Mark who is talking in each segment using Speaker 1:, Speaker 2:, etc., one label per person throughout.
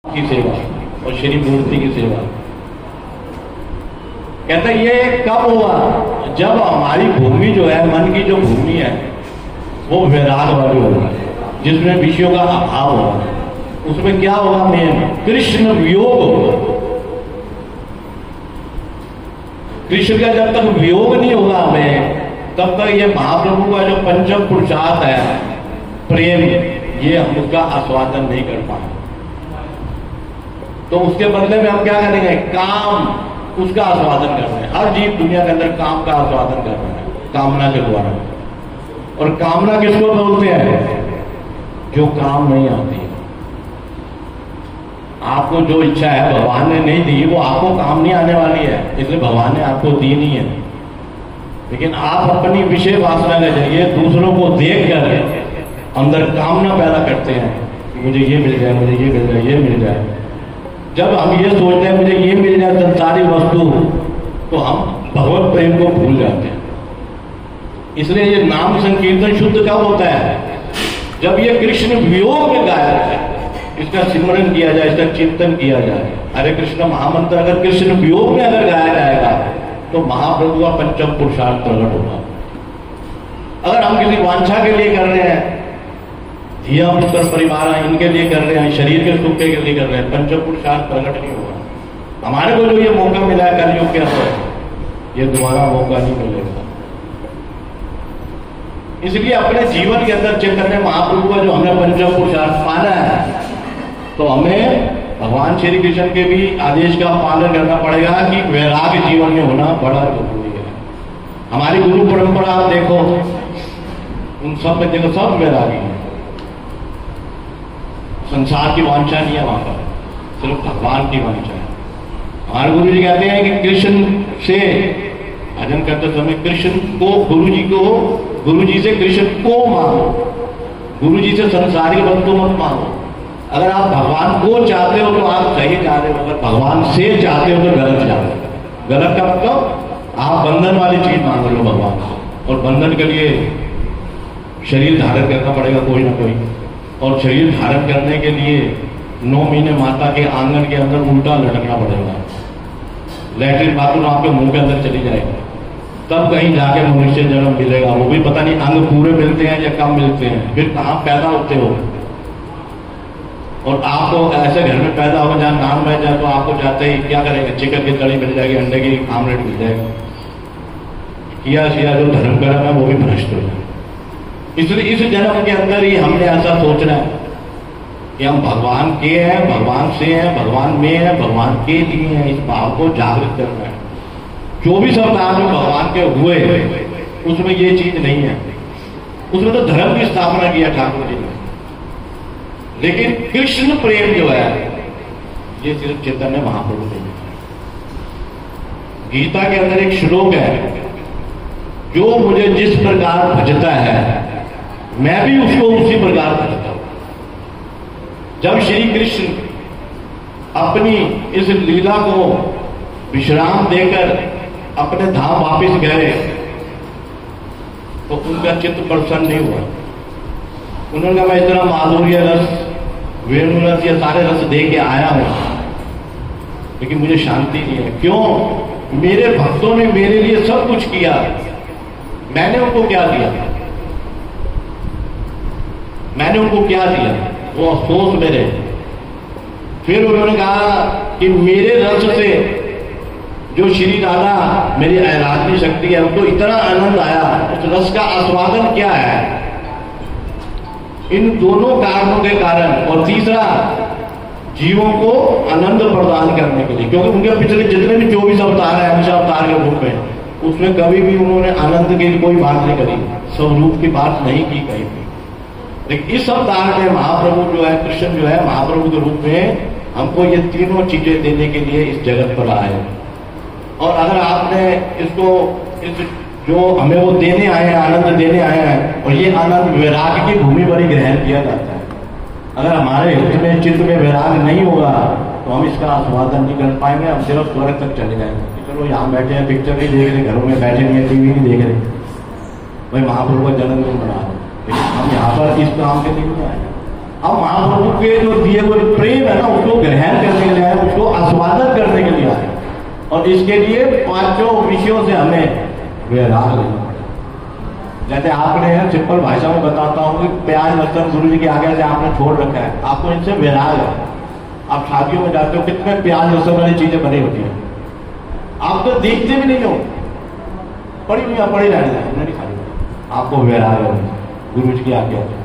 Speaker 1: की सेवा और श्री मूर्ति की सेवा। कहते ये कब हुआ? जब हमारी भूमि जो है, मन की जो भूमि है, वो वैराग वाली होगी, जिसमें विषयों का अभाव होगा। उसमें क्या होगा? मेन कृष्ण वियोग होगा। कृष्ण का जब तक वियोग नहीं होगा हमें, तब तक ये महाप्रभु का जो पंचम पुरुषार्थ है प्रेम, ये हम उसका आस्वादन नहीं कर पाए। तो उसके बदले में हम क्या करेंगे? काम, उसका आस्वादन कर रहे हैं। हर जीव दुनिया के अंदर काम का आस्वादन कर रहे हैं कामना के द्वारा। और कामना किसको बोलते हैं? जो काम नहीं आती। आपको जो इच्छा है भगवान ने नहीं दी, वो आपको काम नहीं आने वाली है, इसलिए भगवान ने आपको दी नहीं है। लेकिन आप अपनी विषय वासना के जरिए दूसरों को देख कर अंदर कामना पैदा करते हैं कि मुझे ये मिल जाए, मुझे ये मिल जाए, ये मिल जाए। जब हम ये सोचते हैं मुझे ये मिल जाए संसारी वस्तु, तो हम भगवत प्रेम को भूल जाते हैं। इसलिए ये नाम संकीर्तन शुद्ध कब होता है? जब ये कृष्ण वियोग में गाया जाए, इसका सिमरन किया जाए, इसका चिंतन किया जाए। हरे कृष्ण महामंत्र अगर कृष्ण वियोग में अगर गाया जाएगा तो महाप्रभु का पंचम पुरुषार्थ प्रकट होगा। अगर हम किसी वांछा के लिए कर रहे हैं, धिया पुत्र परिवार इनके लिए कर रहे हैं, शरीर के सुख के लिए कर रहे हैं, पंचम पुरुषार्थ प्रकट नहीं होगा। हमारे को जो ये मौका मिला है कलयुग के अंदर, ये दोबारा मौका नहीं मिलेगा। इसलिए अपने जीवन के अंदर चैतन्य महाप्रभु का जो हमने पंचम पुरुषार्थ पाना है, तो हमें भगवान श्री कृष्ण के भी आदेश का पालन करना पड़ेगा कि वैराग्य जीवन में होना बड़ा जरूरी है। हमारी गुरु परंपरा देखो, उन सब में देखो, सब वैरागी है। संसार की वांछा नहीं है वहां पर, सिर्फ भगवान की वांछा है। हमारे गुरु जी कहते हैं कि कृष्ण से भजन करते समय कृष्ण को, गुरु जी से कृष्ण को मांगो, गुरु जी से संसार की वस्तु मत मांगो। अगर आप भगवान को चाहते हो तो आप सही जा रहे हो, अगर भगवान से चाहते हो तो गलत जा रहे हो। गलत का मतलब आप बंधन वाली चीज मांग रहे हो भगवान से, और बंधन के लिए शरीर धारण करना पड़ेगा कोई ना कोई। और शरीर धारण करने के लिए 9 महीने माता के आंगन के अंदर उल्टा लटकना पड़ेगा। लैट्रिन बाथरूम आपके मुंह के अंदर चली जाएगी, तब कहीं जाके मनुष्य जन्म मिलेगा। वो भी पता नहीं अंग पूरे मिलते हैं या कम मिलते हैं, फिर कहां पैदा होते हो। और आपको ऐसे घर में पैदा होगा जहां नाम बह जाए तो आपको जाते ही क्या करेंगे? चिकन की कड़ी मिल जाएगी, अंडे की आमलेट मिल जाएगा। किया जो धर्म कर्म है वो भी भ्रष्ट हो जाए। इसलिए इस जन्म के अंदर ही हमने ऐसा सोचना है कि हम भगवान के हैं, भगवान से हैं, भगवान में हैं, भगवान के लिए हैं। इस भाव को जागृत करना है। 24 अवतार जो भगवान के हुए उसमें ये चीज नहीं है। उसमें तो धर्म की स्थापना किया ठाकुर जी ने, लेकिन कृष्ण प्रेम जो है ये सिर्फ चैतन्य महाप्रभु ने। गीता के अंदर एक श्लोक है, जो मुझे जिस प्रकार भजता है मैं भी उसको उसी प्रकार भजता हूं। जब श्री कृष्ण अपनी इस लीला को विश्राम देकर अपने धाम वापिस गए तो उनका चित्त प्रसन्न नहीं हुआ। उन्होंने कहा मैं इतना माधुर्य रस, वेणु रस, ये सारे रस दे के आया हूं, लेकिन मुझे शांति नहीं है। क्यों? मेरे भक्तों ने मेरे लिए सब कुछ किया, मैंने उनको क्या दिया? मैंने उनको क्या दिया? वो अफसोस मेरे। फिर उन्होंने कहा कि मेरे रस से जो श्री राधा मेरी आराधनी शक्ति है, उनको इतना आनंद आया, उस रस का आस्वादन क्या है? इन दोनों कारणों के कारण। और तीसरा, जीवों को आनंद प्रदान करने के लिए, क्योंकि उनके पिछले जितने भी 24 अवतार है, अंश अवतार के रूप में, उसमें कभी भी उन्होंने आनंद की कोई बात नहीं करी, स्वरूप की बात नहीं की कहीं भी। लेकिन इस अवतार में महाप्रभु जो है, कृष्ण जो है, महाप्रभु के रूप में हमको ये तीनों चीजें देने के लिए इस जगत पर आए। और अगर आपने इसको जो हमें वो देने आए हैं, आनंद देने आए हैं, और ये आनंद वैराग्य की भूमि पर ही ग्रहण किया जाता है। अगर हमारे हृदय में, चित्त में वैराग्य नहीं होगा तो हम इसका आस्वादन नहीं कर पाएंगे। हम सिर्फ स्वर्ग तक चले जाएंगे। चलो यहाँ बैठे हैं, पिक्चर नहीं देख रहे, घरों में बैठे नहीं है, टीवी नहीं देख रहे, भाई महाप्रभु का जन्मदिन मना रहे, लेकिन हम यहाँ पर इस काम के लिए नहीं आए। अब महाप्रभु के जो दिए हुए प्रेम है ना, उसको ग्रहण करने के लिए आए, उसको आस्वादन करने के लिए आए। और इसके लिए पांचों विषयों से हमें वैराग लेना पड़ेगा। जैसे आपने सिंपल भाषा में बताता हूँ कि प्याज लहसुन गुरु जी के आगे से आपने छोड़ रखा है, आपको इनसे वैराग है। आप शादियों में जाते हो, कितने प्याज लहसुन वाली चीजें बनी होती है, आप तो देखते भी नहीं हो, पड़ी हुई पड़ी रहने खाली, आपको वैराग है गुरु जी की आज्ञा है।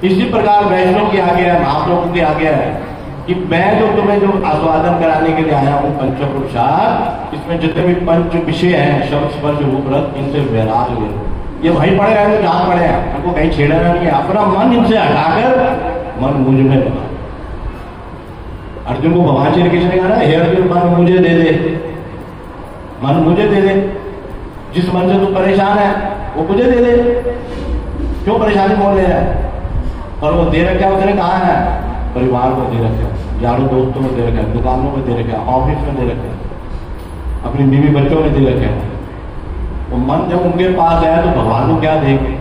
Speaker 1: इसी प्रकार वैष्णव की आज्ञा है, महाप्रभु की आज्ञा है कि मैं जो तुम्हें जो आस्वादन कराने के लिए आया हूँ पंच पुरुषार्थ, इसमें जितने भी पंच विषय हैं, शब्द स्पर्श रूप रस, इनसे वैराग ले लो। ये वहीं पड़े रहे जहां पड़े हैं, हमको कहीं छेड़ना नहीं है। अपना मन इनसे हटाकर मन मुझ में लगा। अर्जुन को भगवान श्री कृष्ण ने कहा ना, हे अर्जुन मन मुझे दे दे, मन मुझे दे दे। जिस मन से तू परेशान है वो मुझे दे दे, क्यों परेशानी मोल ले रहा है? और वो दे रखा है, उसने कहा है परिवार को दे रखा है, यारों दोस्तों को दे रखा है, दुकानों में दे रखा है, ऑफिस में दे रखा है, अपनी बीवी बच्चों ने दे रखा है। वो मन जब उनके पास है तो भगवान को क्या देंगे?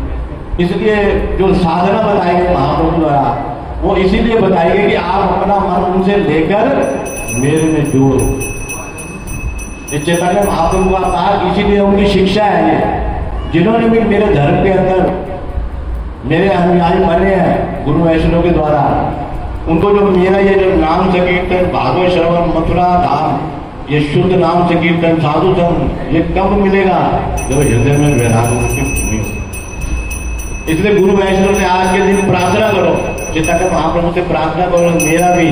Speaker 1: इसलिए जो साधना बताई गई महाप्रभु द्वारा, वो इसीलिए बताई गई कि आप अपना मन उनसे लेकर मेरे में जोड़ो। इस चैतन्य महाप्रभु का कहा, इसीलिए उनकी शिक्षा है ये। जिन्होंने भी मेरे धर्म के अंदर मेरे अनुयायी बने हैं गुरु वैष्णव के द्वारा, उनको जो मेरा ये जो नाम संकीर्तन, भागवत श्रवण, मथुरा धाम, ये शुद्ध नाम संकीर्तन, साधु संग, ये कब मिलेगा? जब हृदय में वैराग की भूमि हो। इसलिए गुरु वैष्णव से आज के दिन प्रार्थना करो, चैतन्य महाप्रभु से प्रार्थना करो, मेरा भी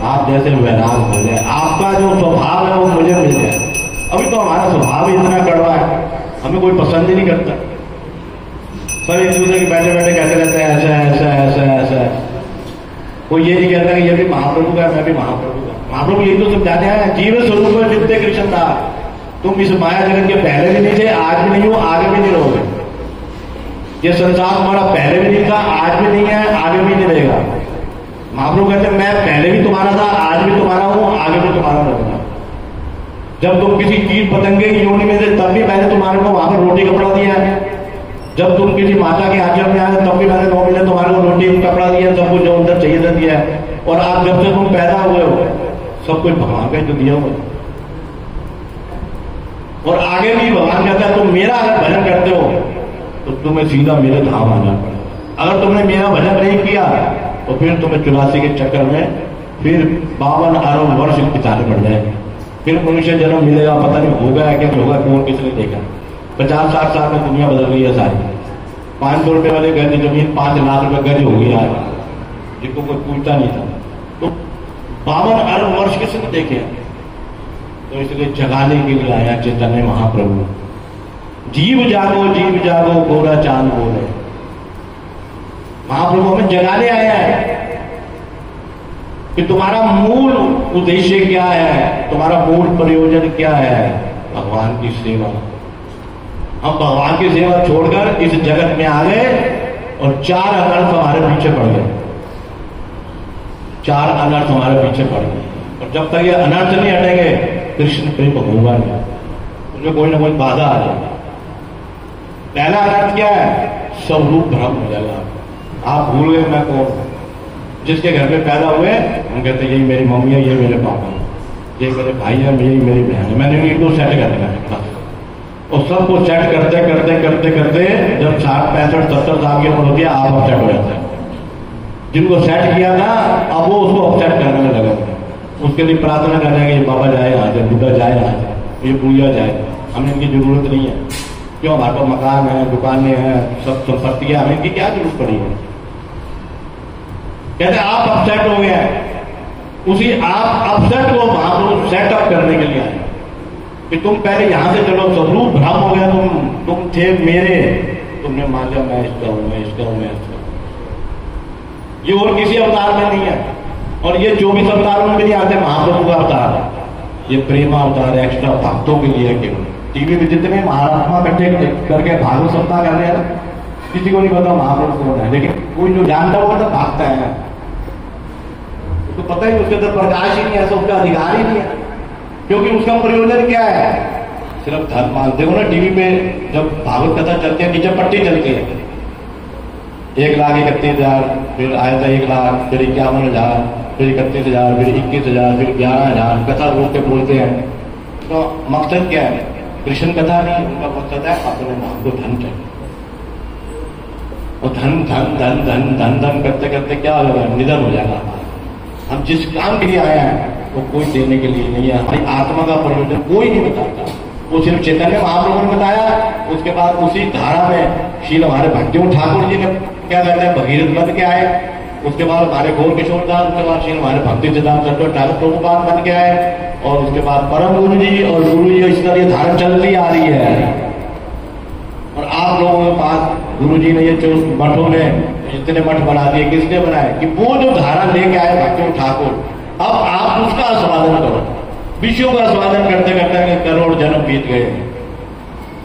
Speaker 1: आप जैसे वैराग हो जाए, आपका जो स्वभाव है वो मुझे मिल जाए। अभी तो हमारा स्वभाव इतना कड़वा है, हमें कोई पसंद ही नहीं करता। सब एक दूसरे के बैठे बैठे कहते रहते हैं ऐसा ऐसा ऐसा ऐसा। कोई ये नहीं कहता कि ये भी महाप्रभु का है, मैं भी महाप्रभु का। महाप्रभु यही तो समझाते हैं, जीव स्वरूप में नित्य कृष्ण था। तुम इस माया जगत के पहले भी नहीं थे, आज भी नहीं हो, आगे भी नहीं रहोगे। ये संसार तुम्हारा पहले भी नहीं था, आज भी नहीं है, आगे भी नहीं रहेगा। महाप्रभु कहते हैं मैं पहले भी तुम्हारा था, आज भी तुम्हारा हूं, आगे भी तुम्हारा रहूंगा। जब तुम किसी कीट पतंगे की योनि में थे तब भी मैंने तुम्हारे को वहां पर रोटी कपड़ा दिया है। जब तुम किसी माता के आंचल में आए तब भी मैंने 9 महीने तुम्हारे को रोटी कपड़ा दिया, सब कुछ जो अंदर चाहिए था दिया है। और आज जब से तुम पैदा हुए हो सब कुछ भगवान का जो दिया हुआ। और आगे भी भगवान कहता है तुम मेरा अगर भजन करते हो तो तुम्हें सीधा मेरे धाम आना पड़ेगा। अगर तुमने मेरा भजन नहीं किया तो फिर तुम्हें 84 के चक्कर में फिर 52 अरब वर्ष बिताने पड़ जाएंगे। फिर मनुष्य जन्म मिलेगा, पता नहीं होगा क्या होगा, कौन किसने देखा। 50-60 साल में दुनिया बदल गई है सारी। 500 रुपए वाले गज जमीन 5 लाख रुपए गज हो गई आज, जिनको कोई पूछता नहीं था। तो 52 अरब वर्ष किसने देखे? तो इसलिए जगाने के लिए आया चैतन्य महाप्रभु। जीव जागो गोरा चांद बोले। महाप्रभु हमें जगाने आया है कि तुम्हारा मूल उद्देश्य क्या है, तुम्हारा मूल प्रयोजन क्या है? भगवान की सेवा। हम भगवान की सेवा छोड़कर इस जगत में आ गए और 4 अनर्थ हमारे पीछे पड़ गए। 4 अनर्थ हमारे पीछे पड़ गए। और जब तक ये अनर्थ नहीं हटेंगे कृष्ण प्रेम होगा नहीं, उसमें कोई ना कोई बाधा आ जाएगी। पहला अनर्थ क्या है? स्वरूप भ्रम हो जाएगा। आप भूल गए मैं कौन। जिसके घर में पैदा हुए हम कहते यही मेरी मम्मी है, ये मेरे पापा है, ये मेरे भाई है, यही मेरी बहन है, मैंने इनको सेट करना है। और सबको सेट करते करते करते करते जब 60, 65, 70 साल की उम्र होती है आप अपसेट हो जाते हैं। जिनको सेट किया था अब वो उसको अपसेट करने में लगा। उसके लिए प्रार्थना करना है कि बाबा जाए यहाँ से, बुद्धा जाए यहाँ से, ये पूजा जाए, हमें इनकी जरूरत नहीं है। क्यों? हमारे पास मकान है, दुकानें हैं, सब संपत्ति है, हमें इनकी क्या जरूरत पड़ी है? कहते आप अपसेट हो गए। उसी आप अपसेट को महाप्रभु सेटअप करने के लिए आए कि तुम पहले यहां से चलो। स्वरूप भ्रम हो गया, तुम थे मेरे, तुमने मान लिया मैं इसका हूं, मैं इसका हूं, मैं इसका हूं। ये और किसी अवतार में नहीं है। और ये 24 अवतारों में भी नहीं आते महाप्रभु का अवतार। ये प्रेमा अवतार है, एक्स्ट्रा भक्तों के लिए केवल। टीवी में जितने महात्मा इकट्ठे करके भागवत सप्ताह कर रहे हैं, किसी को नहीं पता महाप्रभु कौन है, लेकिन कोई जो जानता वो तो भागता है। तो पता ही उसके अंदर प्रकाश ही नहीं है, तो उसका अधिकार ही नहीं है। क्योंकि उसका प्रयोजन क्या है? सिर्फ धर्म मानते हो ना। टीवी पे जब भागवत कथा चलती है नीचे पट्टी चलती है, 1,31,000, फिर आया था 1,00,000, फिर 51,000, फिर 31,000, फिर 21,000, फिर 11,000 कथा रोक के बोलते हैं। तो मकसद क्या है? कृष्ण कथा नहीं, उनका मकसद है अपने नाम को धन चाहिए। और धन धन धन धन धन धन करते करते क्या होगा? निधन हो जाएगा। हम जिस काम के लिए आए हैं वो कोई देने के लिए नहीं है। हमारी आत्मा का प्रयोजन कोई नहीं बताता, वो सिर्फ चैतन्य महाप्रभु ने बताया। उसके बाद उसी धारा में श्री हमारे भक्तियों ठाकुर जी ने क्या कहते हैं भगीरथ बन के आए। उसके बाद हमारे गौर किशोर दास, उसके बाद श्री हमारे भक्ति सिद्धांत सरस्वती ठाकुर प्रभुपाद बन के आए। और उसके बाद परम गुरु जी और गुरु जी, इस तरह ये धारा चलती आ रही है। और आप लोगों के पास गुरु जी ने ये जो मठों ने इतने मठ बना दिए, किसने बनाए? कि वो जो धारा लेके आए भक्ति ठाकुर, अब आप उसका आस्वादन करो। विषयों का आस्वादन करते करते करोड़ जन्म बीत गए।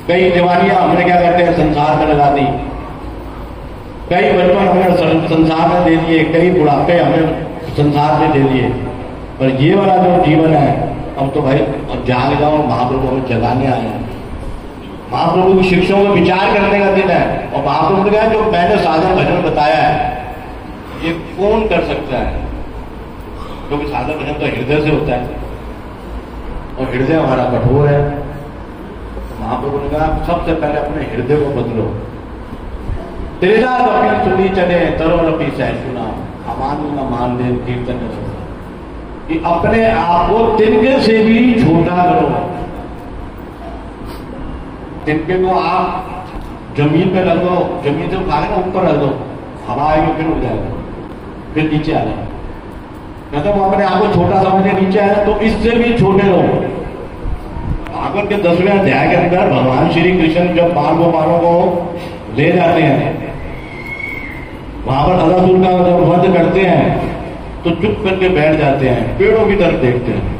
Speaker 1: कई जवानियां हमने क्या कहते हैं संसार में लगा दी, कई बचपन हमने संसार में दे दिए, कई बुढ़ापे हमें संसार में दे दिए। पर ये वाला जो जीवन है, अब तो भाई अब जाग जाओ, महाप्रभु हमें जगाने आए हैं। महाप्रभु की शिक्षाओं का विचार करने का दिन है। और महाप्रभु ने कहा जो मैंने साधन भजन बताया है ये कौन कर सकता है? क्योंकि साधन भजन तो हृदय से होता है और हृदय हमारा कठोर है। तो महाप्रभु ने कहा सबसे पहले अपने हृदय को बदलो। त्रिजा कपी सुनी चले तरोरपी सहिष्णुना अमान न मान दे कीर्तन कि अपने आप को तिनके से भी छोटा करो। तिनके को आप जमीन पे रख दो, जमीन से उठा के ऊपर रख दो, हवा आएगी फिर उड़ जाएगा, फिर नीचे आ जाएगा। कहते वो अपने आप को छोटा समझने नीचे आया तो इससे भी छोटे रहो। भागवत के 10वें अध्याय के अंदर भगवान श्री कृष्ण जब बाल गोपालों को ले जाते हैं, वहां पर अदासुर का जब वध करते हैं तो चुप करके बैठ जाते हैं, पेड़ों की तरफ देखते हैं।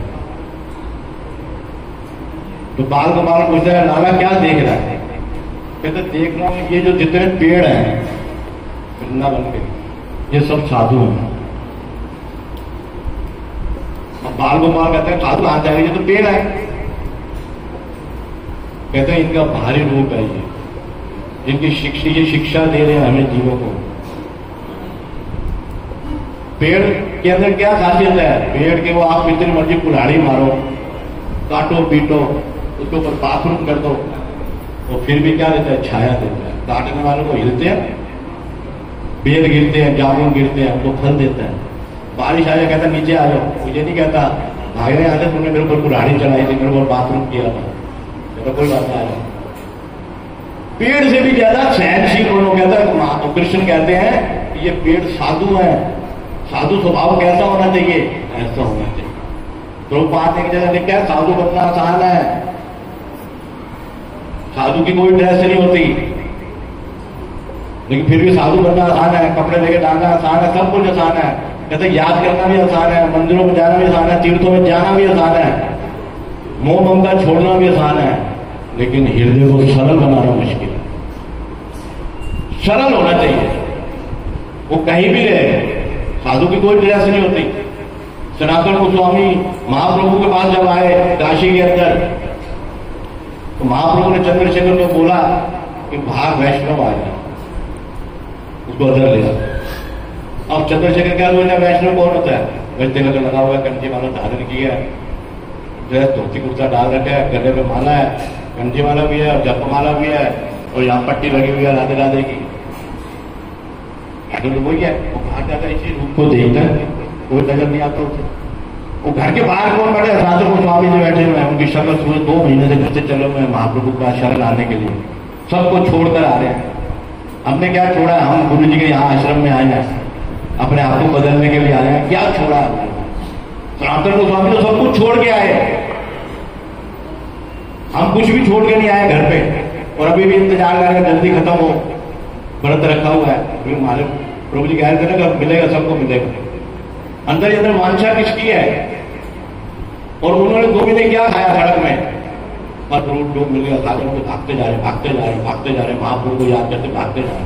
Speaker 1: तो बाल गोपाल पूछते हैं लाला क्या देख रहा है? कहते देख रहा हूं ये जो जितने पेड़ हैं वृंदावन के, ये सब साधु हैं। अब बाल गोपाल कहते हैं साधु आ जाएंगे, ये तो पेड़ है। कहते हैं इनका भारी रूप है, ये शिक्षा दे रहे हैं हमें जीवों को। पेड़ के अंदर क्या खासियत है? पेड़ के वो आप कितनी मर्जी कुल्हाड़ी मारो, काटो पीटो, उसके ऊपर बाथरूम कर दो, वो फिर भी क्या देता है? छाया देता है। काटने वालों को हिलते हैं, बेल गिरते हैं, जामुन गिरते हैं, उनको फल देता है। बारिश आ जाए कहता नीचे आ जाओ, मुझे नहीं कहता भागने आते तुमने मेरे ऊपर कुल्हाड़ी चढ़ाई थी, मेरे ऊपर बाथरूम किया था, कहता कोई बात नहीं। पेड़ से भी ज्यादा सहनशील बोलो। कहता है कृष्ण कहते हैं ये पेड़ साधु है। साधु स्वभाव कैसा होना चाहिए? ऐसा होना चाहिए। तो बात एक जगह लिखा है साधु बनना आसान है, साधु की कोई ड्रेस नहीं होती, लेकिन फिर भी साधु बनना आसान है। कपड़े लेके डालना आसान है, सब कुछ आसान है। कहते याद करना भी आसान है, मंदिरों में जाना भी आसान है, तीर्थों में जाना भी आसान है, मोह ममता छोड़ना भी आसान है, लेकिन हृदय को सरल बनाना मुश्किल है। सरल होना चाहिए, वो कहीं भी रहे। साधु की कोई ड्रेस नहीं होती। सनातन गोस्वामी महाप्रभु के पास जब आए काशी के अंदर, तो महाप्रभु ने चंद्रशेखर को बोला कि भाग वैष्णव आ जाए, उसको अदर लिया। अब चंद्रशेखर क्या बोले वैष्णव कौन होता है? वैष्णव का लगा हुआ है, कंठी वाला धारण किया है, जो है धोती कुर्ता डाल रखा है, गले में माला है, कंठी वाला भी है और जप माला भी है, और यहाँ पट्टी लगी हुई है राधे राधे की। तो वही है, वो बाहर जाकर इसी रूप को देखता है, कोई नजर नहीं आता उसे। वो घर के बाहर कौन बैठे? सनातन गोस्वामी जी बैठे हुए हैं, उनकी शक्ल सूरज 2 महीने से घर से चले हुए हैं महाप्रभु का शरण आने के लिए, सबको छोड़कर आ रहे हैं। हमने क्या छोड़ा? हम गुरु जी के यहाँ आश्रम में आए हैं, अपने आप को बदलने के लिए आए हैं। क्या छोड़ा? सनातन गोस्वामी तो सब कुछ छोड़ के आए, हम कुछ भी छोड़ के नहीं आए घर पे। और अभी भी इंतजार कर रहे हैं जल्दी खत्म हो, व्रत रखा हुआ है। हमारे प्रभु जी कह रहे थे ना मिलेगा, सबको मिलेगा। अंदर ही अंदर वांछा किसकी है? और उन्होंने 2 महीने क्या खाया सड़क में? पर फ्रूट जो मिल गया खाकर तो भागते जा रहे, भागते जा रहे, भागते जा रहे, महाप्रभु को याद करते भागते जा रहे।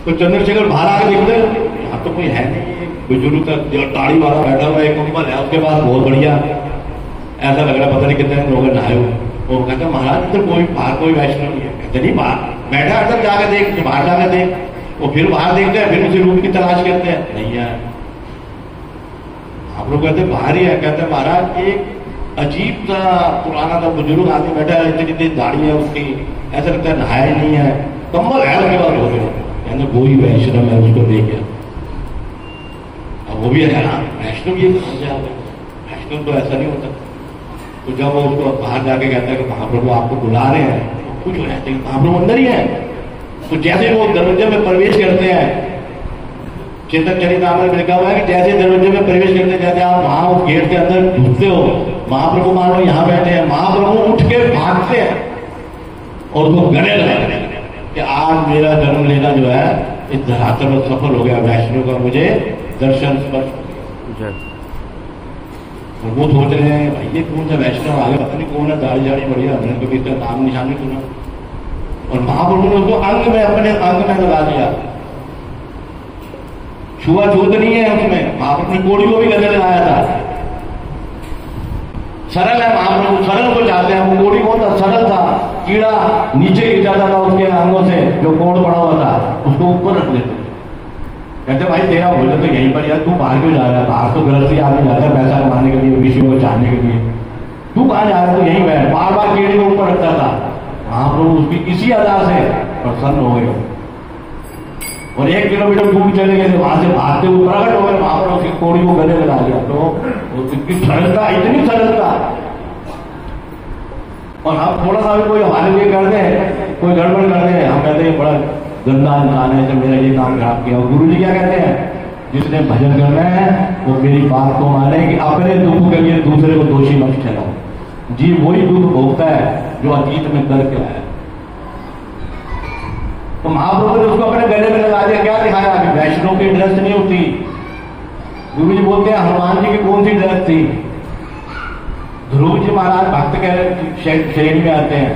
Speaker 1: तो चंद्रशेखर बाहर आकर देखते यहाँ तो कोई है नहीं, बुजुर्ग ताड़ी वाला बैठा हुआ है, कंबल है उसके पास बहुत बढ़िया, ऐसा लग रहा पता नहीं कितने लोग नहाए हुए। वो कहते महाराज इधर कोई बाहर कोई वैष्णव नहीं है। कहते नहीं बाहर बैठा, अंदर जाकर देख, बाहर जाकर देख। वो फिर बाहर देखते हैं, फिर उसी रूप की तलाश करते हैं, नहीं है। आप लोग कहते बाहर ही है, कहते महाराज एक अजीब सा पुराना सा बुजुर्ग आदमी बैठा है, इतनी इतनी दाढ़ी है उसकी, ऐसा लगता है नहाया ही नहीं है, कंबल है उसके बाद हो गया, कहते वो ही वैष्णव है, उसको ले गया। अब वो भी है ना वैष्णव, ये वैष्णव तो ऐसा नहीं होता। तो जब वो उसको बाहर जाके कहता है कि महाप्रभु आपको बुला रहे हैं, तो कुछ हो जाते हैं, महाप्रभु अंदर ही है। तो जैसे वो दरवाजे में प्रवेश करते हैं, चेतन चरितामृत में लिखा हुआ है कि जैसे दरवाजे में प्रवेश करते जाते आप वहां उस गेट के अंदर घुसते हो, महाप्रभु मान लो यहाँ बैठे हैं, महाप्रभु उठ के भागते हैं और उसको गले लगाते हैं कि आज मेरा जन्म लेना जो है इस धरातल में सफल हो गया, वैष्णव का मुझे दर्शन स्पर्श हो गया। और वो सोच रहे हैं भाई ये कौन सा वैष्णव आगे, पता नहीं कौन है, दाढ़ी झाड़ी बढ़िया, हमने कभी इसका नाम निशान नहीं सुना। और महाप्रभु ने उसको अंग में, अपने अंग में लगा दिया, छुआछूत नहीं है उसमें। महाप्रभु ने कोड़ी को भी गले लगाया था। सरल है महाप्रभु, सरल को जाते हैं। वो कोड़ी कौन था? सरल था। कीड़ा नीचे गिर जाता था उसके अंगों से, जो कोड़ पड़ा हुआ था उसको ऊपर रख देते। कहते भाई तेरा भोजन तो यहीं पर यार, तू बाहर क्यों जा रहा है? बाहर तो गृहस्थी आदमी जाता है पैसा कमाने के लिए, विषयों को जानने के लिए, तू कहाँ जा रहा है? तो यहीं बैठ। बार बार कीड़े को ऊपर रखता था। महाप्रभु उसकी किसी अदा से प्रसन्न हो गए और 1 किलोमीटर दूर चले गए थे, वहां से भागते हुए प्रकट हो गए, वहां पर उसकी कोड़ी को गले लगा दिया। तो इतनी सरलता, इतनी सरलता। और हम थोड़ा सा भी कोई हमारे लिए कर दे, कोई गड़बड़ कर दे, हम कहते हैं बड़ा गंदा इंसान है, जब मेरा ये काम खराब किया। और गुरु जी क्या कहते हैं? जिसने भजन करना है वो मेरी बात को माने कि अपने दुख के लिए दूसरे को दोषी मत ठहराओ। जी वही दुख भोगता है जो अतीत में करके आया। तो महाप्रभु ने उसको अपने गले में लगा दिया। क्या दिखाया कि वैष्णव की ड्रेस नहीं होती। गुरु जी बोलते हैं हनुमान जी की कौन सी ड्रेस थी? ध्रुव जी महाराज भक्त के श्रेणी में आते हैं,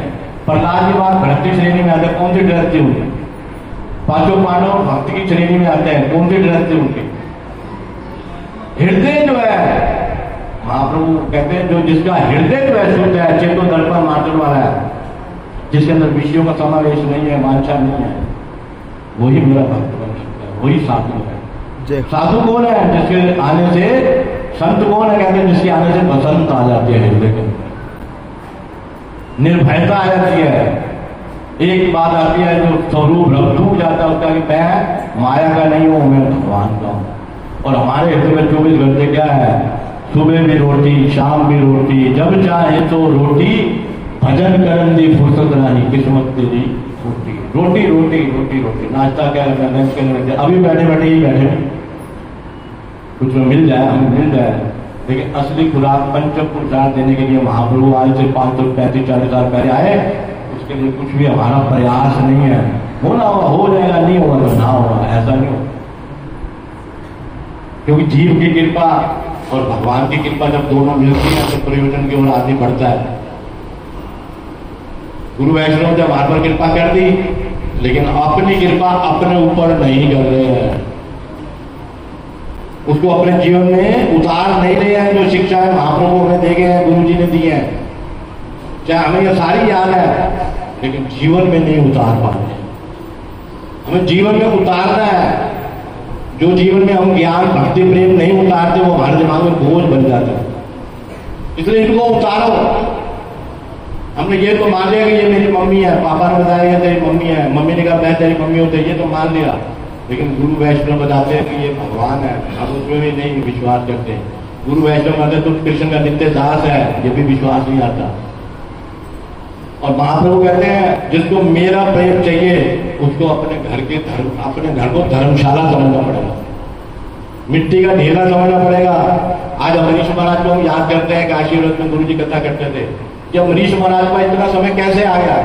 Speaker 1: प्रहलाद जी महाराज भक्ति श्रेणी में आते हैं, कौन सी ड्रेस थी उनकी? पांचों पांडव भक्ति की श्रेणी में आते हैं, कौन सी ड्रेस थी उनकी? हृदय जो है, महाप्रभु कहते हैं जो जिसका हृदय जो है शुद्ध है, चेतो दर्पण मार्जन वाला है, जिसके अंदर विषयों का समावेश नहीं है, वांछा नहीं है, वही मेरा भक्त बन सकता है, वही साधु है। साधु कौन है? जिसके आने से, संत कौन है? कहते हैं जिसके आने से बसंत आ जाती है हृदय के अंदर, निर्भयता आ जाती है। एक बात आती है जो स्वरूप रब टूट जाता है उसका कि मैं माया का नहीं हूं, मैं भगवान का हूं। और हमारे हृदय में 24 घंटे क्या है? सुबह भी रोटी, शाम भी रोटी, जब चाहे तो रोटी, भजन करन दी फुर्सत नहीं, किस्मत तेरी रोटी रोटी रोटी रोटी रोटी। नाश्ता क्या लंच के अभी बैठे बैठे ही बैठे, कुछ में मिल जाए, हमें मिल जाए, लेकिन असली खुराक पंच पुरुषार्थ देने के लिए महाप्रभु आज से 535-40 साल पहले आए। उसके लिए कुछ भी हमारा प्रयास नहीं है। होना होगा हो जाएगा, नहीं होगा तो ना होगा, ऐसा नहीं होगा। क्योंकि जीव की कृपा और भगवान की कृपा जब दोनों मिलती है तो प्रयोजन की ओर आदमी बढ़ता है। गुरु वैष्णव जब हमारे पर कृपा कर दी, लेकिन अपनी कृपा अपने ऊपर नहीं कर रहे हैं, उसको अपने जीवन में उतार नहीं रहे हैं। जो शिक्षाएं महाप्रभु हमें दे गए हैं, गुरु जी ने दी है, चाहे हमें ये सारी याद है, लेकिन जीवन में नहीं उतार पा रहे। हमें जीवन में उतारना है। जो जीवन में हम ज्ञान भक्ति प्रेम नहीं उतारते वो हमारे दिमाग में बोझ बन जाता है। इसलिए इनको उतारो। हमने ये तो मान लिया कि ये मेरी मम्मी है, पापा ने बताया तेरी मम्मी है, मम्मी ने कहा मैं तेरी मम्मी होती है, ये तो मान लिया। लेकिन गुरु वैष्णव बताते हैं कि ये भगवान है, हम उसमें भी नहीं विश्वास करते। गुरु वैष्णव कहते तो कृष्ण का नित्य दास है, ये भी विश्वास नहीं आता। और महाप्रभु कहते हैं जिसको मेरा प्रेम चाहिए उसको अपने घर को धर्मशाला समझना पड़ेगा, मिट्टी का ढेला समझना पड़ेगा। आज अमरीश महाराज को हम याद करते हैं, काशी व्रत में गुरु जी कथा करते थे कि अमरीश महाराज का इतना समय कैसे आ गया?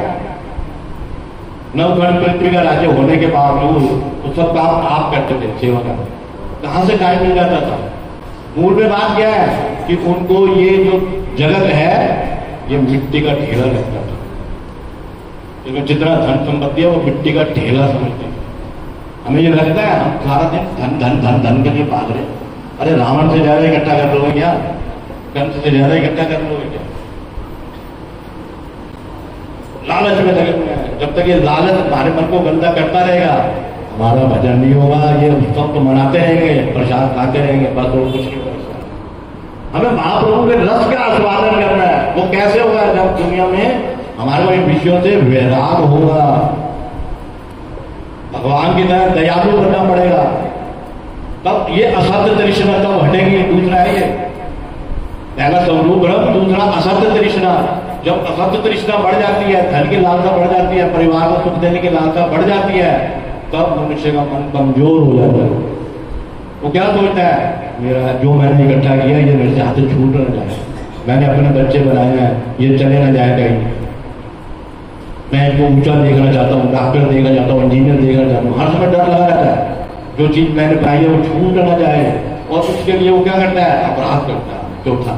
Speaker 1: नवखंड पृथ्वी का राज्य होने के बावजूद तो सब काम आप करते थे, सेवा का कहां से टाइम मिल जाता था? मूल में बात क्या है कि उनको ये जो जगत है ये मिट्टी का ढेला लगता था। जितना धन संपत्ति है वो मिट्टी का ढेला समझते हैं। हमें ये लगता है हम सारा दिन धन धन धन धन के लिए भाग रहे। अरे रावण से ज्यादा इकट्ठा कर लोगे क्या? कंस से ज्यादा इकट्ठा कर लोगे क्या? लालच में लगे हुए हैं। जब तक ये लालच हमारे मन को गंदा करता रहेगा हमारा भजन नहीं होगा, ये उत्सव तो मनाते रहेंगे, प्रसाद खाते रहेंगे, बस और कुछ नहीं होगा। हमें महाप्रभु के रस का आस्वादन करना है। वो कैसे होगा? जब दुनिया में हमारे को इन विषयों से वैराग होगा, भगवान की तरह दयालु बनना पड़ेगा, तब ये असत्य तृष्णा तब हटेगी। दूसरा है ये, पहला स्वरूप ब्रह्म, दूसरा असत्य तृष्णा। जब असत्य तृष्णा बढ़ जाती है, धन की लालसा बढ़ जाती है, परिवार को सुख देने की लालसा बढ़ जाती है, तब मनुष्य का मन कमजोर हो जाता है। वो क्या सोचता है, मेरा जो मैंने इकट्ठा किया ये मेरे से हाथ छूट न जाए, मैंने अपने बच्चे बनाए हैं, ये चले ना जाए कहीं, मैं इनको ऊंचा देखना चाहता हूँ, डॉक्टर देखना चाहता हूँ, इंजीनियर देखना चाहता हूँ, हर समय डर लगा रहता है। जो चीज मैंने पाई है वो छूट ना जाए, और उसके लिए वो क्या करता है? अपराध करता है, चौथा।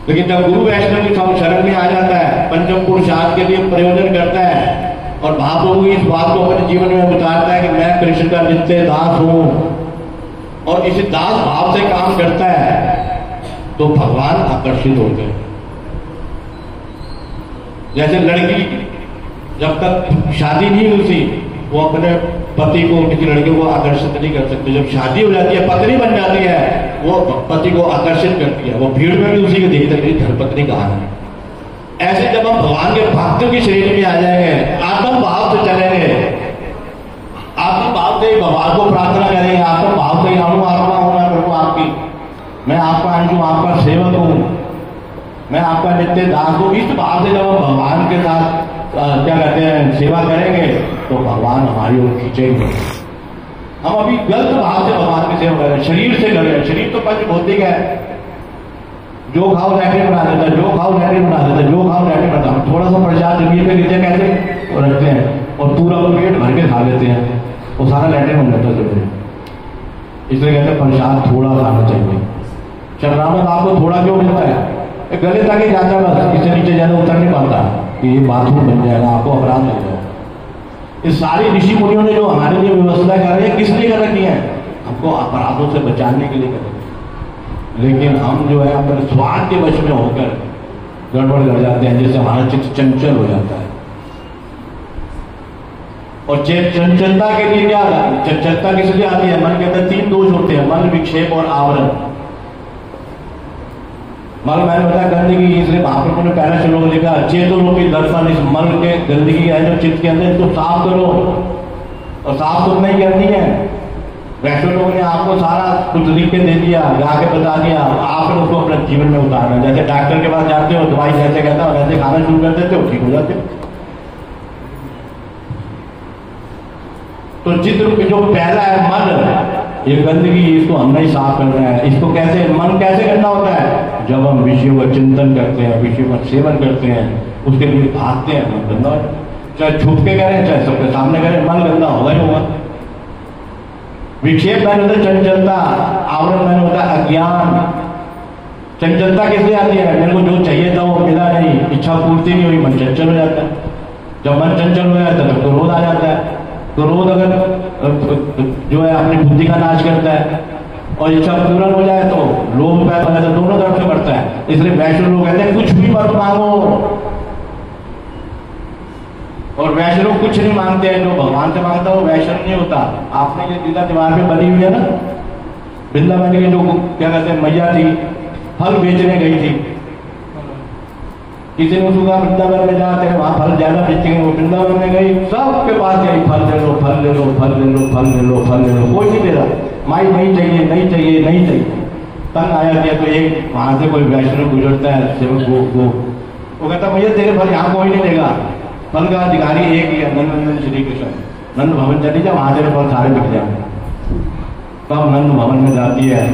Speaker 1: लेकिन जब गुरु वैष्णव की शरण में आ जाता है, पंचम पुरुषार्थ के लिए प्रयोजन करता है, और महाप्रभु इस बात को अपने जीवन में उतारता है कि मैं कृष्ण का नित्य दास हूं, और इसी दास भाव से काम करता है, तो भगवान आकर्षित होते हैं। जैसे लड़की जब तक शादी नहीं होती, वो अपने पति को, किसी लड़के को आकर्षित नहीं कर सकती। जब शादी हो जाती है, पत्नी बन जाती है, वो पति को आकर्षित करती है, वो भीड़ में भी उसी को देखते हैं, धर्मपत्नी कहाँ है। ऐसे जब हम भगवान के भक्तों की श्रेणी में आ जाएंगे, आत्म भाव से चलेंगे, आत्म भाव से भगवान को प्रार्थना करेंगे, आत्म भाव से अणु आत्मा हूं मैं प्रभु आपकी, मैं आपका अंश हूं, आपका सेवक हूं, मैं आपका नित्य दास हूं। इस भाव से जब हम भगवान के साथ क्या कहते हैं सेवा करेंगे, तो भगवान हमारी ओर खींचेंगे। हम अभी गलत भाव से भगवान की सेवा कर रहे हैं, शरीर से कर रहे हैं। शरीर तो पंच भौतिक है, जो खाओ लैट्रिन बना देता है, जो खाओ लैट्रिन बना देता है, जो खाओ लैट्रिन बना देता है। थोड़ा सा प्रसाद जमीन पे नीचे कैसे रखते हैं, और पूरा पेट भर के खा लेते हैं, वो सारा लैट्रिन हो जाता है। इसलिए कहते हैं प्रसाद थोड़ा खाना चाहिए। चरणामृत आपको थोड़ा क्यों मिलता है? गले तक ही जाता है, बस इससे नीचे ज्यादा उतर नहीं पाता कि ये बाथरूम बन जाएगा, आपको अपराध मिल जाएगा। इस सारी ऋषि मुनियों ने जो हमारे लिए व्यवस्था कर रहे हैं, किस लिए कर रखी है? हमको अपराधों से बचाने के लिए कर रखी है। लेकिन हम जो है अपने स्वार्थ के वश में होकर गड़बड़ कर जाते हैं, जिससे हमारा चित्त चंचल हो जाता है। और चंचलता के लिए क्या आता है? चंचलता किस लिए आती है? मन के अंदर 3 दोष होते हैं, मन, विक्षेप और आवरण। मल मैंने बताया गंदगी, इसलिए महाप्रभु ने पहला श्लोक लिखा, चेतनोपी दर्शन, इस मल के गंदगी है जो चित्त के अंदर, इसको साफ करो। और साफ तो नहीं करनी है, वैसे लोगों ने आपको सारा कुछ लिख के दे दिया, गा के बता दिया, आपने उसको अपने जीवन में उतारना। जैसे डॉक्टर के पास जाते हो, दवाई जैसे कहता हो वैसे खाना शुरू कर देते हो, ठीक हो जाते हो। तो चित्र जो पहला है मन, ये गंदगी, इसको हमने ही साफ करना है। इसको कैसे, मन कैसे करना होता है? जब हम विषयों का चिंतन करते हैं, विषयों का सेवन करते हैं, उसके लिए भागते हैं, मन गंदा हो। चाहे छुप के करें, चाहे सबके सामने करें, मन गंदा होगा ही होगा। विक्षेप मैंने होता है चंचलता, आवरण मैंने होता है अज्ञान। चंचलता किसलिए आती है? मेरे को जो चाहिए था वो मिला नहीं, इच्छा पूर्ति नहीं हुई, मन चंचल हो जाता है। जब मन चंचल हो जाता है तो क्रोध आ जाता है। क्रोध अगर जो है अपनी बुद्धि का नाश करता है, और इच्छा पूर्ण हो जाए तो लोभ पैदा हो जाता है, दोनों तरफ से बढ़ता है। इसलिए वैष्णव लोग कहते हैं कुछ भी मत मांगो, और वैष्णव कुछ नहीं मांगते हैं। जो भगवान से मांगता है वो वैष्णव नहीं होता। आपने ये लीला दीवार पे बनी हुई है ना, वृंदावन की जो क्या कहते हैं मैया थी, फल बेचने गई थी, किसी ने उसका वृंदावन में जाते हैं, वहां फल ज्यादा बेचते हैं, वो वृंदावन में गई, सबके पास गई, फल ले लो, फल ले लो, फल ले लो, फल ले लो, फल ले लो, कोई नहीं दे रहा। माई नहीं चाहिए, नहीं चाहिए, नहीं चाहिए। तंग आया दिया तो एक वहां से कोई वैष्णव गुजरता है, सेवक वो कहता भैया तेरे फल यहाँ कोई नहीं देगा। फल का अधिकारी एक ही है, नंदनंदन श्री कृष्ण। नंद भवन चली जाए, वहां तेरे फल सारे बिक जाए। तब नंद भवन में जाती है,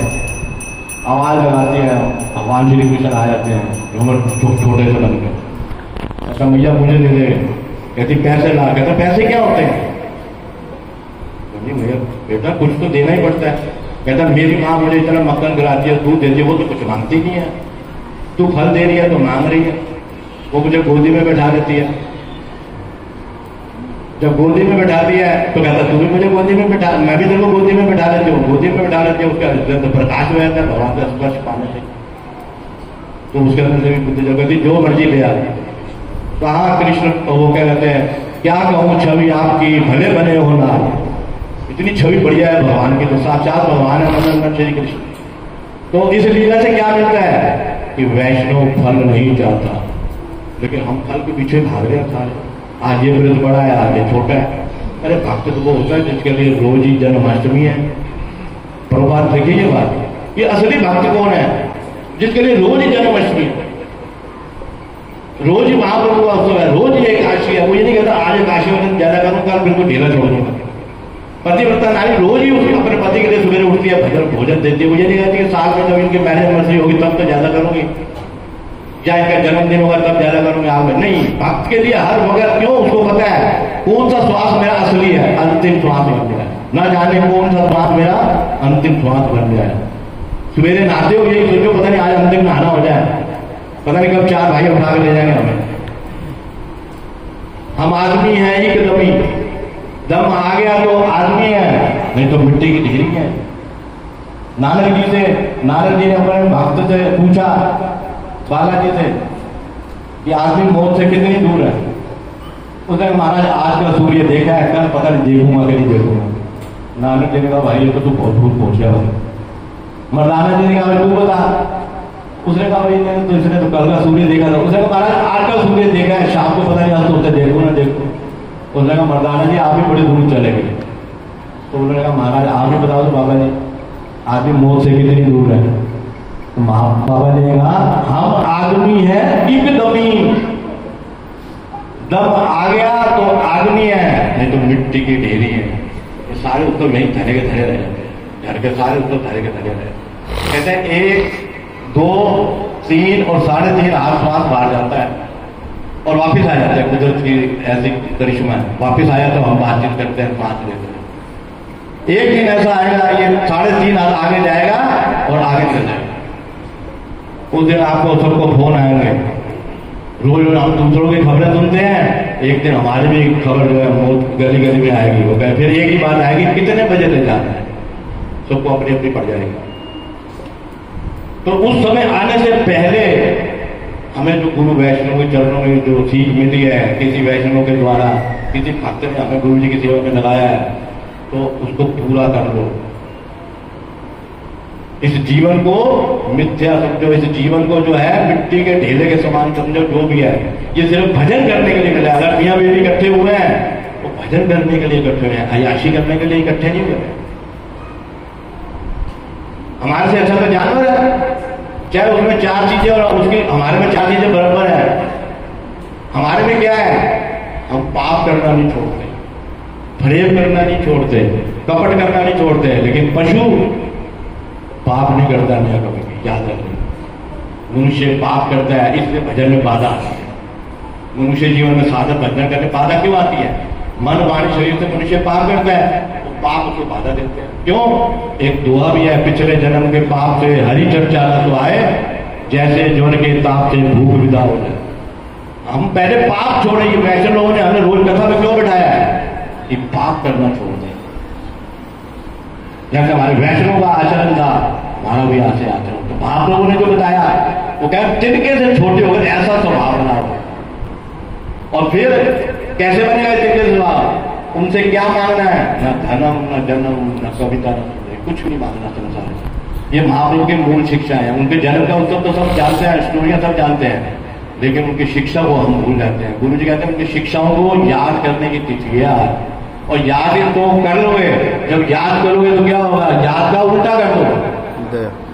Speaker 1: आवाज लगाती है, भगवान श्री कृष्ण आ जाते हैं छोटे से बन के। अच्छा भैया मुझे दे दे। कहती पैसे ला। कहता पैसे क्या होते हैं? भैया बेटा कुछ तो देना ही पड़ता है। कहता मेरी माँ मुझे इतना मक्खन खिलाती है, दूध देती है, वो तो कुछ मांगती नहीं है, तू फल दे रही है तो मांग रही है। वो मुझे गोदी में बैठा देती है। जब गोदी में बैठाती है तो कहता तू भी मुझे गोदी में बैठा, मैं भी तेरे को गोदी में बैठा देती हूँ। गोदी में बैठा लेती है, उसका तो प्रकाश हो जाता है भगवान का स्पर्श पाने से, तो उसके अंदर से भी बुद्धि जगती जो मर्जी ले आती। तो हाँ कृष्ण वो क्या कहते हैं क्या कहूँ छवि आपकी भले बने हो ना, इतनी छवि बढ़िया है भगवान की, तो साक्षात भगवान है मदन श्री कृष्ण। तो इस लीला से क्या मिलता है कि वैष्णव फल नहीं चाहता, लेकिन हम फल के पीछे भाग रहे हैं सारे। आज ये व्रत बड़ा है, आज ये छोटा है। अरे भक्त तो वो होता है जिसके लिए रोज ही जन्माष्टमी है। प्रभुपाद देखिए ये बात, ये असली भक्त कौन है? जिसके लिए रोज ही जन्माष्टमी है, रोज ही महाप्रभु का उत्सव है, रोज ही एकादशी है। वो ये नहीं कहता आज एकादशी में ज्यादा करूंगा बिल्कुल ढीला छोड़ दूंगा। पतिव्रता नारी रोज ही अपने पति के लिए सवेरे उठती है, भजन भोजन देती है। मुझे नहीं कहती कि साल में जब इनकी मैरिज एनिवर्सरी होगी तब तो ज्यादा करूंगी, या इनका जन्मदिन होगा तब ज्यादा करूंगी। आप नहीं, भक्त के लिए हर वक्त, क्यों? उसको पता है कौन सा श्वास मेरा असली है, अंतिम श्वास बन गया है। न जाने कौन सा श्वास मेरा अंतिम श्वास बन गया है। सवेरे नहाते हो यही सोचो पता नहीं आज अंतिम नहाना हो जाए, पता नहीं कब चार भाई उठा के ले जाएंगे हमें। हम आदमी हैं एक दमी, दम आ गया तो आदमी है, नहीं तो मिट्टी की ढेरी है। नारद जी ने अपने भक्त से पूछा, बालाजी से, कि आदमी मौत से कितनी दूर है? उसने महाराज आज का सूर्य देखा है, कल पता नहीं देखूंगा कि नहीं देखूंगा। नानक जी ने कहा भाई ये तो तू बहुत दूर पहुंच गया। मर्दाना जी ने कहा तू बता। उसने कहा भाई तो इसने तो कल का सूर्य देखा था। उसने कहा महाराज आज का सूर्य देखा है, शाम को पता नहीं आज तो देखो ना देखो। उसने कहा मर्दाना जी आप भी बड़ी दूर चले गए। तो उन्होंने कहा महाराज आप ही बताओ तो बाबा जी आदमी मौत से कितनी दूर है? तो बाबा जी ने कहा हम आदमी है एकदमी, दम आ गया तो आदमी है, नहीं तो मिट्टी की ढेरी है। ये सारे उत्तर यही धरे के धरे रह जाते हैं, घर के सारे उत्तर धरे के धरे रहे। कहते हैं 1 2 3 और 3.5 आसपास बाहर जाता है और वापिस आ जाता है। कुदरत की ऐसी करिश्मा है, वापिस आया तो हम बातचीत करते हैं, सांस लेते हैं। एक दिन ऐसा आएगा ये 3.5 आगे जाएगा और आगे चल जाएगा। उस दिन आपको सबको फोन आएंगे, रोज हम दूसरों की खबरें सुनते हैं, एक दिन हमारी भी खबर जो है मौत गली गली में आएगी। वो कहे फिर एक ही बात आएगी कितने बजे ले जाना है, सबको अपनी अपनी पड़ जाएगी। तो उस समय आने से पहले हमें जो गुरु वैष्णव के चरणों में जो सीख मिली है, किसी वैष्णव के द्वारा, किसी भक्त ने हमें गुरु जी की सेवा में लगाया है, तो उसको पूरा कर लो। इस जीवन को मिथ्या समझो, इस जीवन को जो है मिट्टी के ढेले के समान समझो। जो भी है ये सिर्फ भजन करने के लिए मिला। अगर मियां बीवी इकट्ठे हुए हैं वो भजन करने के लिए इकट्ठे हुए हैं, अय्याशी करने के लिए इकट्ठे नहीं हुए। हमारे से अच्छा तो जानवर है, चाहे उसमें 4 चीजें और उसकी हमारे में 4 चीजें बराबर है। हमारे में क्या है, हम पाप करना नहीं छोड़ते, फरेब करना नहीं छोड़ते, कपट करना नहीं छोड़ते, लेकिन पशु पाप नहीं करता नहीं कभी भी, याद रखिए। मनुष्य पाप करता है इसलिए भजन में बाधा आती है। मनुष्य जीवन में साधन भजन करने बाधा क्यों आती है? मन वाणी शरीर से मनुष्य पाप करता है, वो पाप उसको बाधा देते हैं। क्यों? एक दोहा भी है, पिछले जन्म के पाप से हरि चर्चा न तो आए, जैसे जोन के ताप से भूख विदा हो जाए। हम पहले पाप छोड़े। वैसे लोगों ने हमें रोज कथा में क्यों बैठाया है कि पाप करना छोड़ दें। जैसे हमारे वैष्णव का आचरण था, हमारा भी ऐसे आचरण। तो महाप्रभु ने जो बताया वो क्या, तिनके से छोटे होकर ऐसा स्वभाव बनाओ। और फिर कैसे बनेगा तिनके स्वभाव? उनसे क्या मांगना है? न धनम, न जन्म, न कविता, न कुछ नहीं मांगना संसार। ये महाप्रभु की मूल शिक्षा है। उनके जन्म का उत्सव तो सब जानते हैं, स्टोरियां सब जानते हैं, लेकिन उनकी शिक्षा को हम भूल जाते हैं। गुरु जी कहते हैं उनकी शिक्षाओं को याद करने की तिथि है, और याद तो कर लोगे। जब याद करोगे तो क्या होगा? याद का उल्टा कर दो,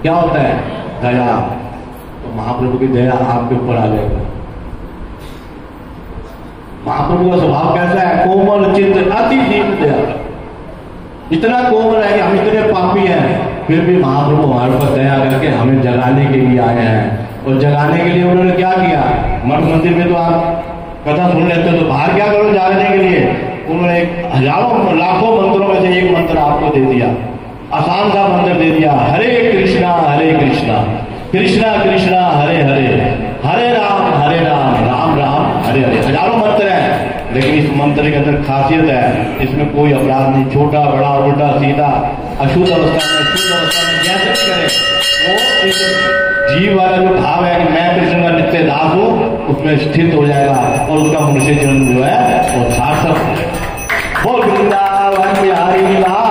Speaker 1: क्या होता है? दया। तो महाप्रभु की दया आपके ऊपर आ जाएगा। महाप्रभु का स्वभाव कैसा है? कोमल चित्त, अति दीन दया। इतना कोमल है कि हम इतने पापी हैं, फिर भी महाप्रभु हमारे ऊपर दया करके हमें जगाने के लिए आए हैं। और जगाने के लिए उन्होंने क्या किया? मठ मंदिर में तो आप कथा सुन लेते हो, तो बाहर क्या करो जागने के लिए? उन्होंने हजारों लाखों मंत्रों में से एक मंत्र आपको दे दिया, आसान सा मंत्र दे दिया, हरे कृष्णा कृष्णा कृष्णा हरे हरे, हरे राम राम राम हरे हरे। हजारों मंत्र हैं, लेकिन इस मंत्र के अंदर खासियत है, इसमें कोई अपराध नहीं, छोटा बड़ा उल्टा सीधा, अशुद्ध अवस्था में शुद्ध अवस्था में जैसे भी करे वो इस जीव वाला जो भाव है कि मैं कृष्ण का नित्य दास हूं, उसमें स्थित हो जाएगा और उसका मनुष्य जीवन जो है वो सार्थक हो जाएगा। बोल वृंदावन बिहारी लाल